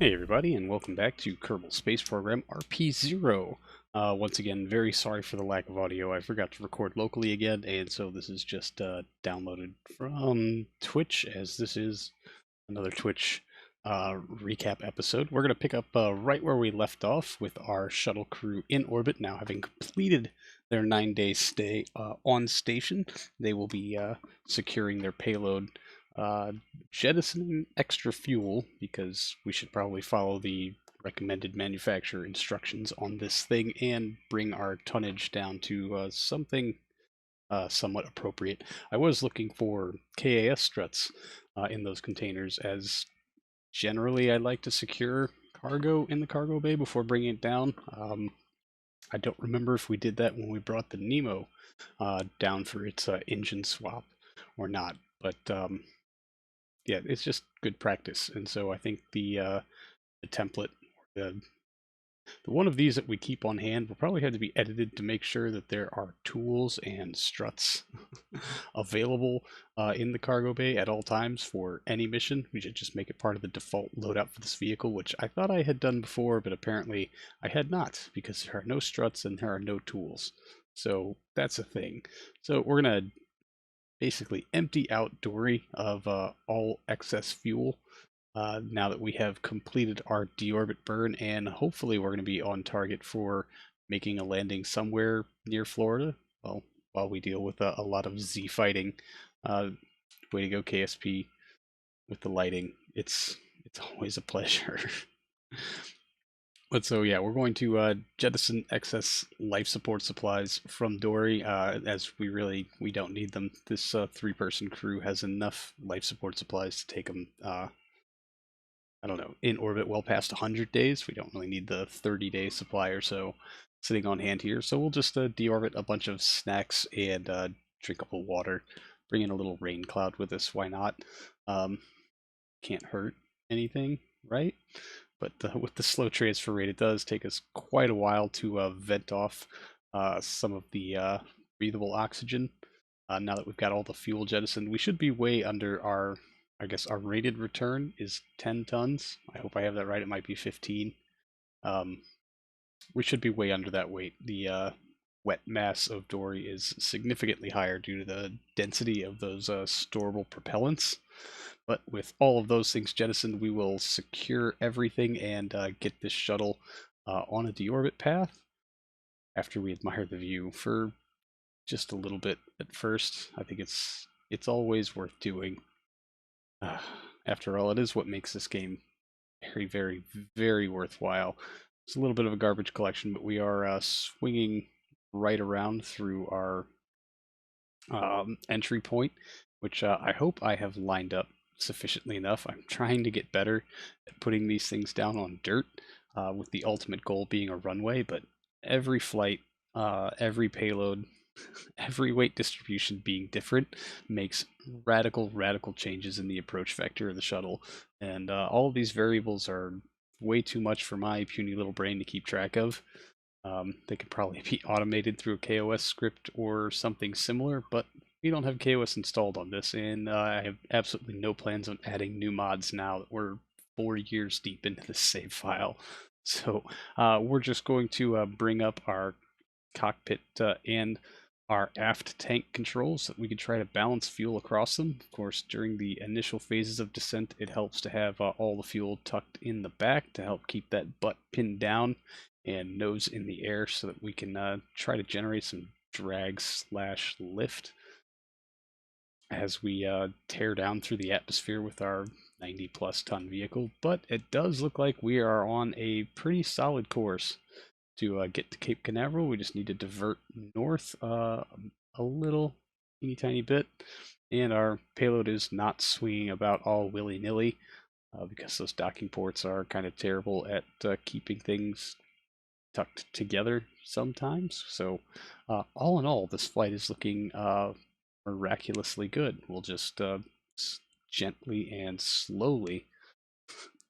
Hey everybody, and welcome back to Kerbal Space Program RP-0. Once again, very sorry for the lack of audio. I forgot to record locally again, and so this is just downloaded from Twitch, as this is another Twitch recap episode. We're going to pick up right where we left off with our shuttle crew in orbit, now having completed their 9-day stay on station. They will be securing their payload, jettisoning extra fuel, because we should probably follow the recommended manufacturer instructions on this thing and bring our tonnage down to something somewhat appropriate. I was looking for KAS struts in those containers, as generally I like to secure cargo in the cargo bay before bringing it down. I don't remember if we did that when we brought the Nemo down for its engine swap or not, but yeah, it's just good practice. And so I think the template, the one of these that we keep on hand, will probably have to be edited to make sure that there are tools and struts available in the cargo bay at all times for any mission. We should just make it part of the default loadout for this vehicle, which I thought I had done before, but apparently I had not, because there are no struts and there are no tools. So that's a thing. So we're going to basically empty out Dory of all excess fuel now that we have completed our deorbit burn, and hopefully we're going to be on target for making a landing somewhere near Florida. Well, while we deal with a lot of Z fighting. Way to go, KSP, with the lighting. It's always a pleasure. But so yeah, we're going to jettison excess life support supplies from Dory, as we don't need them. This 3-person crew has enough life support supplies to take them, I don't know, in orbit well past 100 days. We don't really need the 30-day supply or so sitting on hand here. So we'll just deorbit a bunch of snacks and drinkable water. Bring in a little rain cloud with us. Why not? Can't hurt anything, right? But with the slow transfer rate, it does take us quite a while to vent off some of the breathable oxygen. Now that we've got all the fuel jettisoned, we should be way under our, I guess our rated return is 10 tons. I hope I have that right. It might be 15. We should be way under that weight. The wet mass of Dory is significantly higher due to the density of those storable propellants. But with all of those things jettisoned, we will secure everything and get this shuttle on a deorbit path after we admire the view for just a little bit at first. I think it's always worth doing. After all, it is what makes this game very, very, very worthwhile. It's a little bit of a garbage collection, but we are swinging right around through our entry point, which I hope I have lined up sufficiently enough. I'm trying to get better at putting these things down on dirt, with the ultimate goal being a runway, but every flight, every payload, every weight distribution being different makes radical changes in the approach vector of the shuttle. And all of these variables are way too much for my puny little brain to keep track of. They could probably be automated through a KOS script or something similar, but we don't have KOS installed on this, and I have absolutely no plans on adding new mods now that we're 4 years deep into this save file. So we're just going to bring up our cockpit and our aft tank controls so that we can try to balance fuel across them. Of course, during the initial phases of descent, it helps to have all the fuel tucked in the back to help keep that butt pinned down and nose in the air, so that we can try to generate some drag/lift as we tear down through the atmosphere with our 90+ ton vehicle. But it does look like we are on a pretty solid course to get to Cape Canaveral. We just need to divert north a little teeny tiny bit, and our payload is not swinging about all willy-nilly, because those docking ports are kind of terrible at keeping things tucked together sometimes. So all in all, this flight is looking miraculously good. We'll just gently and slowly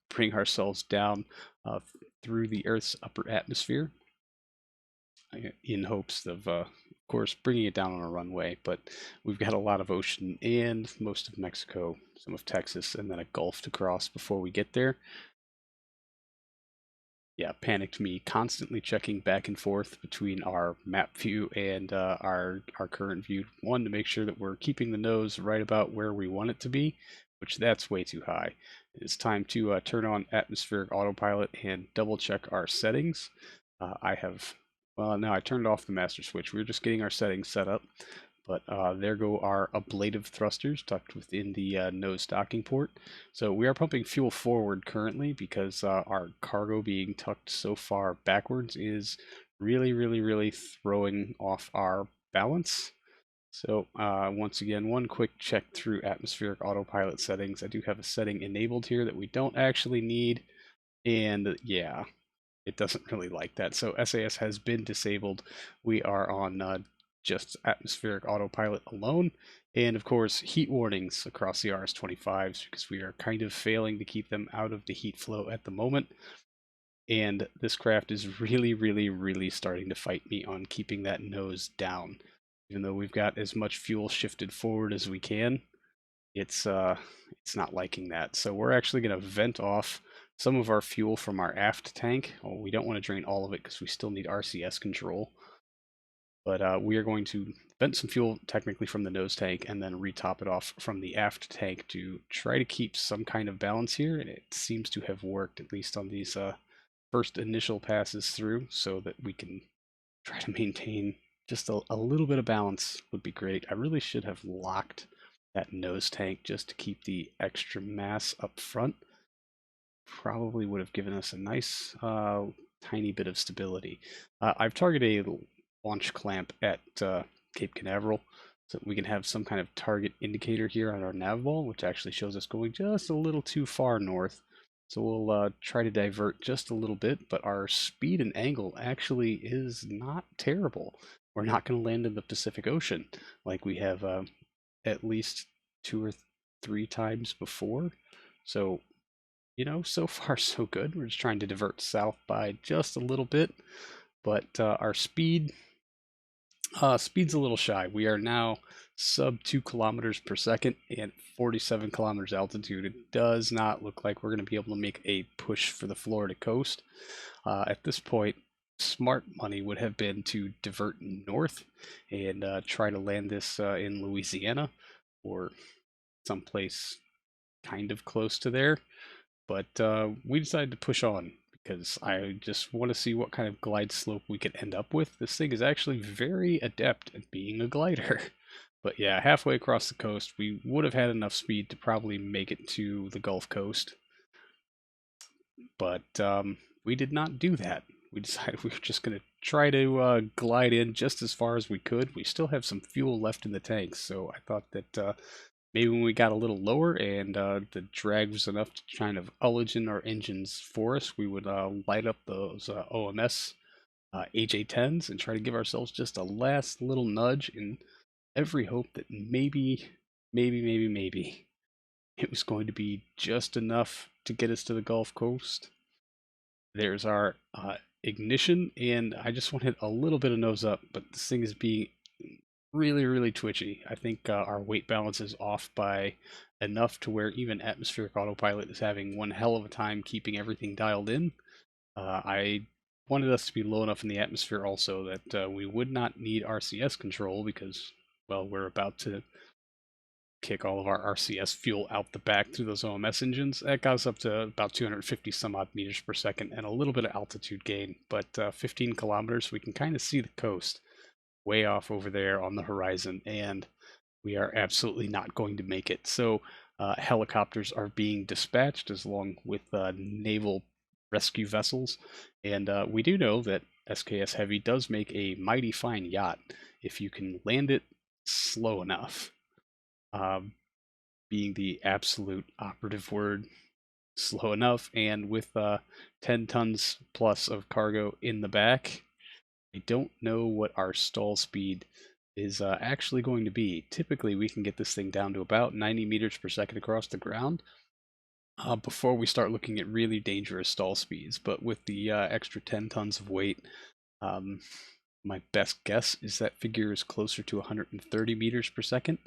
bring ourselves down through the Earth's upper atmosphere, in hopes of course, bringing it down on a runway. But we've got a lot of ocean and most of Mexico, some of Texas, and then a gulf to cross before we get there. yeah, panicked me constantly checking back and forth between our map view and our current view. One, to make sure that we're keeping the nose right about where we want it to be, which that's way too high. It's time to turn on atmospheric autopilot and double check our settings. Well, no, I turned off the master switch. We were just getting our settings set up. But there go our ablative thrusters tucked within the nose docking port. So we are pumping fuel forward currently because our cargo being tucked so far backwards is really throwing off our balance. So once again, one quick check through atmospheric autopilot settings. I do have a setting enabled here that we don't actually need. And yeah, it doesn't really like that. So SAS has been disabled. We are on just atmospheric autopilot alone. And of course, heat warnings across the RS-25s because we are kind of failing to keep them out of the heat flow at the moment. And this craft is really starting to fight me on keeping that nose down. Even though we've got as much fuel shifted forward as we can, it's not liking that. So we're actually going to vent off some of our fuel from our aft tank. Well, we don't want to drain all of it because we still need RCS control. But we are going to vent some fuel technically from the nose tank and then retop it off from the aft tank to try to keep some kind of balance here. And it seems to have worked, at least on these first initial passes through, so that we can try to maintain just a little bit of balance would be great. I really should have locked that nose tank just to keep the extra mass up front. Probably would have given us a nice tiny bit of stability. I've targeted a launch clamp at Cape Canaveral so that we can have some kind of target indicator here on our nav ball, which actually shows us going just a little too far north. So we'll try to divert just a little bit, but our speed and angle actually is not terrible. We're not going to land in the Pacific Ocean like we have at least 2 or 3 times before. So, so far so good. We're just trying to divert south by just a little bit, but our speed's a little shy. We are now sub 2 kilometers per second and 47 kilometers altitude. It does not look like we're going to be able to make a push for the Florida coast. At this point, smart money would have been to divert north and try to land this in Louisiana or someplace kind of close to there. But we decided to push on because I just want to see what kind of glide slope we could end up with. This thing is actually very adept at being a glider. But yeah, halfway across the coast, we would have had enough speed to probably make it to the Gulf Coast. But we did not do that. We decided we were just going to try to glide in just as far as we could. We still have some fuel left in the tanks, so I thought that maybe when we got a little lower and the drag was enough to kind of ullage our engines for us, we would light up those OMS HA10s and try to give ourselves just a last little nudge in every hope that maybe it was going to be just enough to get us to the Gulf Coast. There's our ignition, and I just wanted a little bit of nose up, but this thing is being really twitchy. I think our weight balance is off by enough to where even atmospheric autopilot is having one hell of a time keeping everything dialed in. I wanted us to be low enough in the atmosphere also that we would not need RCS control because, well, we're about to kick all of our RCS fuel out the back through those OMS engines. That got us up to about 250 some odd meters per second and a little bit of altitude gain, but 15 kilometers, we can kind of see the coast way off over there on the horizon, and we are absolutely not going to make it. So helicopters are being dispatched as along with naval rescue vessels, and we do know that SKS Heavy does make a mighty fine yacht if you can land it slow enough. Being the absolute operative word, slow enough, and with 10 tons plus of cargo in the back, I don't know what our stall speed is actually going to be. Typically, we can get this thing down to about 90 meters per second across the ground before we start looking at really dangerous stall speeds. But with the extra 10 tons of weight, my best guess is that figure is closer to 130 meters per second,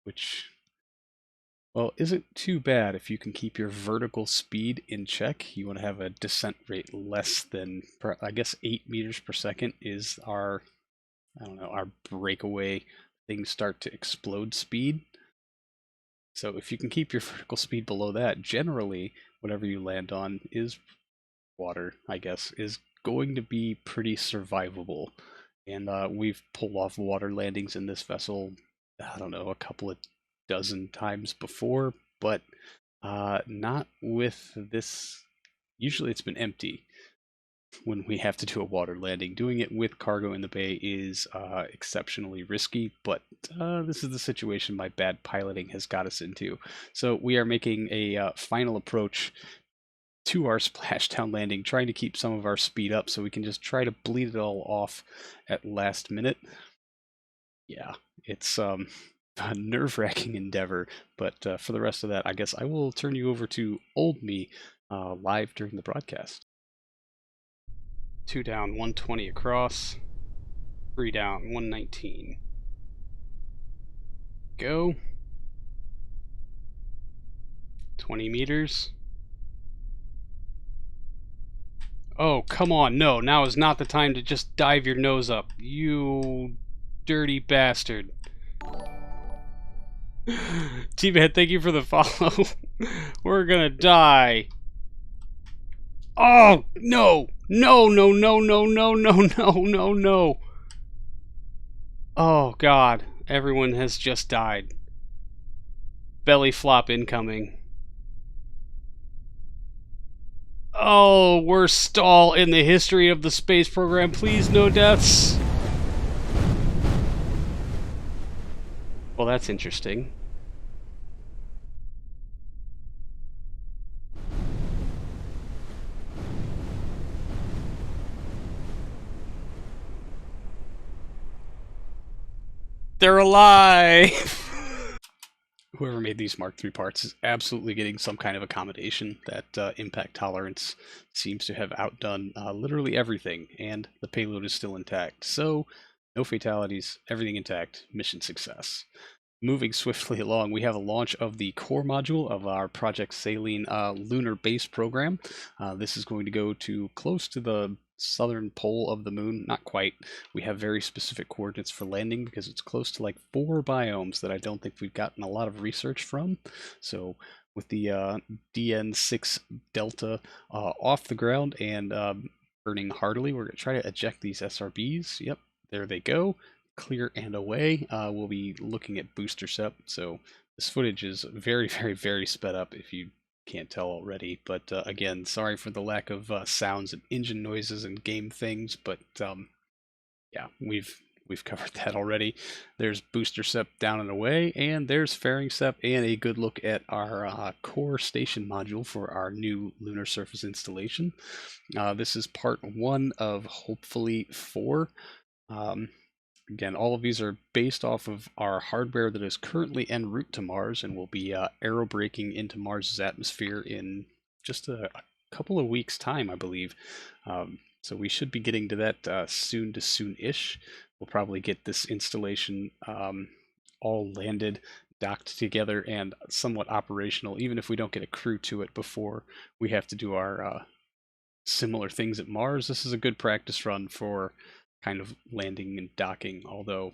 which Well, isn't too bad if you can keep your vertical speed in check. You want to have a descent rate less than, I guess, 8 meters per second is our, I don't know, our breakaway things start to explode speed. So if you can keep your vertical speed below that, generally, whatever you land on is water, I guess, is going to be pretty survivable. And we've pulled off water landings in this vessel, I don't know, a couple of dozen times before, but not with this. Usually it's been empty when we have to do a water landing. Doing it with cargo in the bay is exceptionally risky, but this is the situation my bad piloting has got us into. So we are making a final approach to our splashdown landing, trying to keep some of our speed up so we can just try to bleed it all off at last minute. Yeah, it's a nerve-wracking endeavor, but for the rest of that, I guess I will turn you over to old me live during the broadcast. 2 down, 120 across. 3 down, 119. Go. 20 meters. Oh, come on, no, now is not the time to just dive your nose up. You dirty bastard. T-Man, thank you for the follow. We're gonna die. Oh, no! No, no, no, no, no, no, no, no, no. Oh, God. Everyone has just died. Belly flop incoming. Oh, worst stall in the history of the space program. Please, no deaths. Well, that's interesting. They're alive! Whoever made these Mark III parts is absolutely getting some kind of accommodation. That impact tolerance seems to have outdone literally everything, and the payload is still intact. So, no fatalities, everything intact, mission success. Moving swiftly along, we have a launch of the core module of our Project Selene lunar base program. This is going to go to close to the southern pole of the moon. Not quite. We have very specific coordinates for landing because it's close to like 4 biomes that I don't think we've gotten a lot of research from. So with the DN6 Delta off the ground and burning heartily, we're going to try to eject these SRBs. Yep, there they go. Clear and away. We'll be looking at booster sep. So this footage is very, very, very sped up if you can't tell already. But again, sorry for the lack of sounds and engine noises and game things. But yeah, we've covered that already. There's booster sep down and away, and there's fairing sep, and a good look at our core station module for our new lunar surface installation. This is part 1 of hopefully 4. Again, all of these are based off of our hardware that is currently en route to Mars and will be aerobraking into Mars's atmosphere in just a couple of weeks' time, I believe. So we should be getting to that soon to soon-ish. We'll probably get this installation all landed, docked together, and somewhat operational, even if we don't get a crew to it before we have to do our similar things at Mars. This is a good practice run for kind of landing and docking, although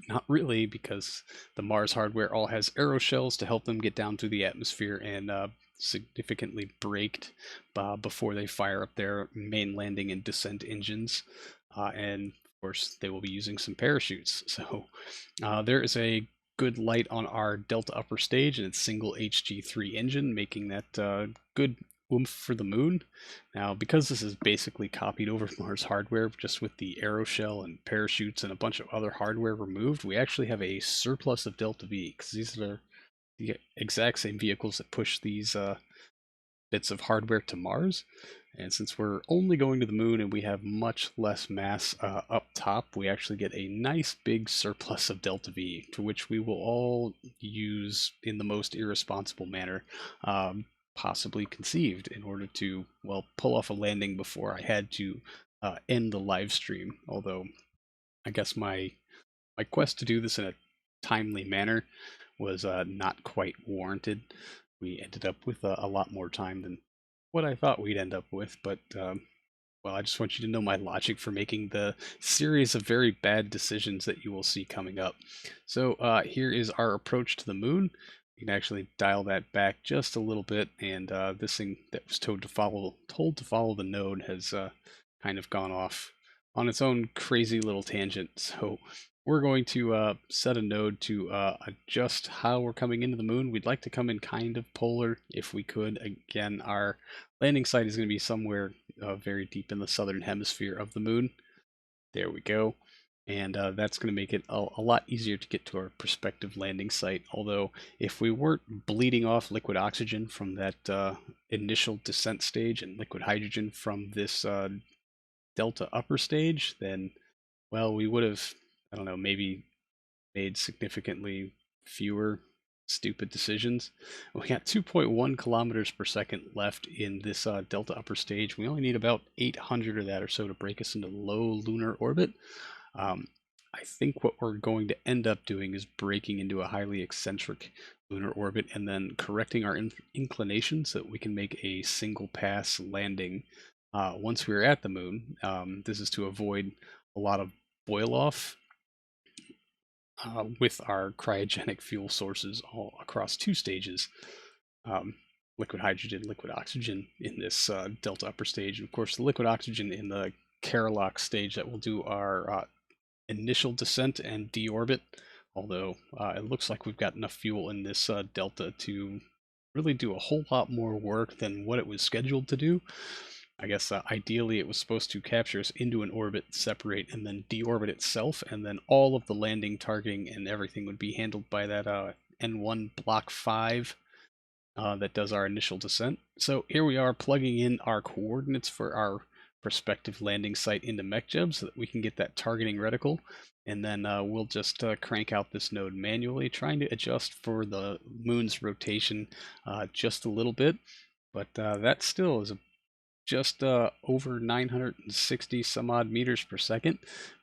not really, because the Mars hardware all has aeroshells to help them get down through the atmosphere and significantly braked before they fire up their main landing and descent engines. And of course, they will be using some parachutes. So there is a good light on our Delta upper stage and its single HG3 engine, making that good oomph for the moon. Now, because this is basically copied over Mars hardware, just with the aeroshell and parachutes and a bunch of other hardware removed, we actually have a surplus of Delta V, because these are the exact same vehicles that push these bits of hardware to Mars. And since we're only going to the moon and we have much less mass up top, we actually get a nice big surplus of Delta V, to which we will all use in the most irresponsible manner possibly conceived in order to, well, pull off a landing before I had to end the live stream. Although I guess my quest to do this in a timely manner was not quite warranted. We ended up with a lot more time than what I thought we'd end up with, but well, I just want you to know my logic for making the series of very bad decisions that you will see coming up. So here is our approach to the moon. You can actually dial that back just a little bit, and this thing that was told to follow the node has kind of gone off on its own crazy little tangent. So we're going to set a node to adjust how we're coming into the moon. We'd like to come in kind of polar if we could. Again, our landing site is going to be somewhere very deep in the southern hemisphere of the moon. There we go. And that's going to make it a lot easier to get to our prospective landing site. Although, if we weren't bleeding off liquid oxygen from that initial descent stage and liquid hydrogen from this delta upper stage, then, well, we would have, I don't know, maybe made significantly fewer stupid decisions. We got 2.1 kilometers per second left in this delta upper stage. We only need about 800 of that or so to break us into low lunar orbit. I think what we're going to end up doing is breaking into a highly eccentric lunar orbit and then correcting our inclination so that we can make a single pass landing once we're at the moon. This is to avoid a lot of boil off with our cryogenic fuel sources all across two stages. Liquid hydrogen, liquid oxygen in this delta upper stage, and of course the liquid oxygen in the Kerlock stage that will do our initial descent and deorbit, although it looks like we've got enough fuel in this delta to really do a whole lot more work than what it was scheduled to do. I guess ideally it was supposed to capture us into an orbit, separate, and then deorbit itself, and then all of the landing, targeting, and everything would be handled by that N1 Block 5 that does our initial descent. So here we are plugging in our coordinates for our prospective landing site into Mech Jeb so that we can get that targeting reticle, and then we'll just crank out this node manually, trying to adjust for the moon's rotation just a little bit, but that still is just over 960 some odd meters per second,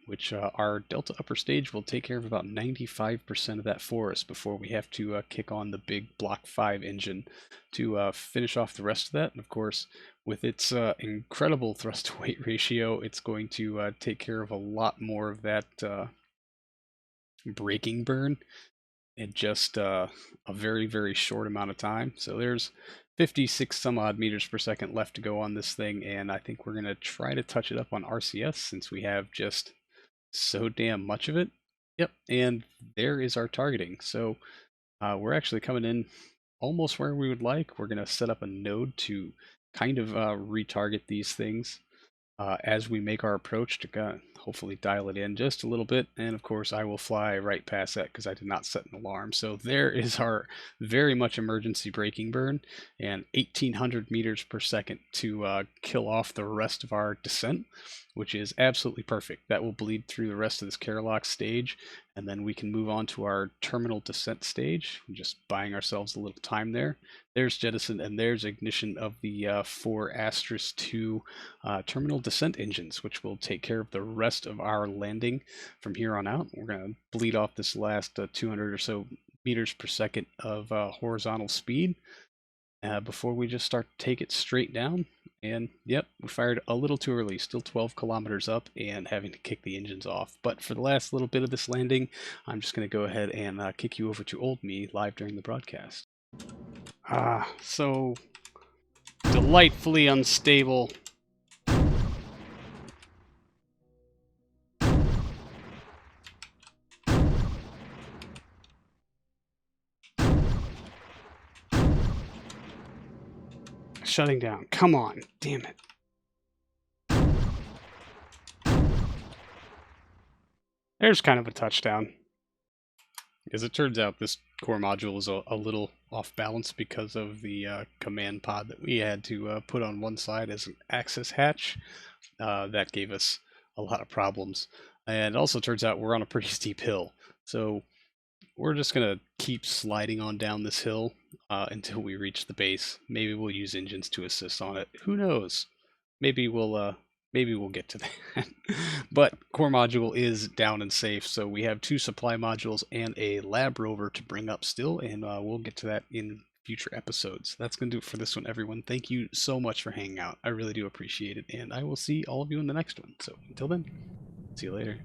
which our delta upper stage will take care of about 95% of that for us before we have to kick on the big Block 5 engine to finish off the rest of that. And of course, with its incredible thrust to weight ratio, it's going to take care of a lot more of that braking burn in just a very, very short amount of time. So there's 56 some odd meters per second left to go on this thing, and I think we're going to try to touch it up on RCS since we have just so damn much of it. Yep, and there is our targeting. So we're actually coming in almost where we would like. We're going to set up a node to kind of retarget these things as we make our approach to hopefully dial it in just a little bit. And of course I will fly right past that because I did not set an alarm. So there is our very much emergency braking burn, and 1800 meters per second to kill off the rest of our descent, which is absolutely perfect. That will bleed through the rest of this Kerlock stage, and then we can move on to our terminal descent stage. We're just buying ourselves a little time there. There's jettison, and there's ignition of the 4 Asterisk 2 terminal descent engines, which will take care of the rest of our landing from here on out. We're going to bleed off this last 200 or so meters per second of horizontal speed before we just start to take it straight down. And yep, we fired a little too early, still 12 kilometers up and having to kick the engines off. But for the last little bit of this landing, I'm just going to go ahead and kick you over to old me live during the broadcast. So delightfully unstable. Shutting down. Come on, damn it. There's kind of a touchdown. As it turns out, this core module is a little off balance because of the command pod that we had to put on one side as an access hatch. That gave us a lot of problems. And it also turns out we're on a pretty steep hill. So we're just going to keep sliding on down this hill until we reach the base. Maybe we'll use engines to assist on it. Who knows? Maybe we'll Maybe we'll get to that. But core module is down and safe, so we have 2 supply modules and a lab rover to bring up still, and we'll get to that in future episodes. That's going to do it for this one, everyone. Thank you so much for hanging out. I really do appreciate it, and I will see all of you in the next one. So until then, see you later.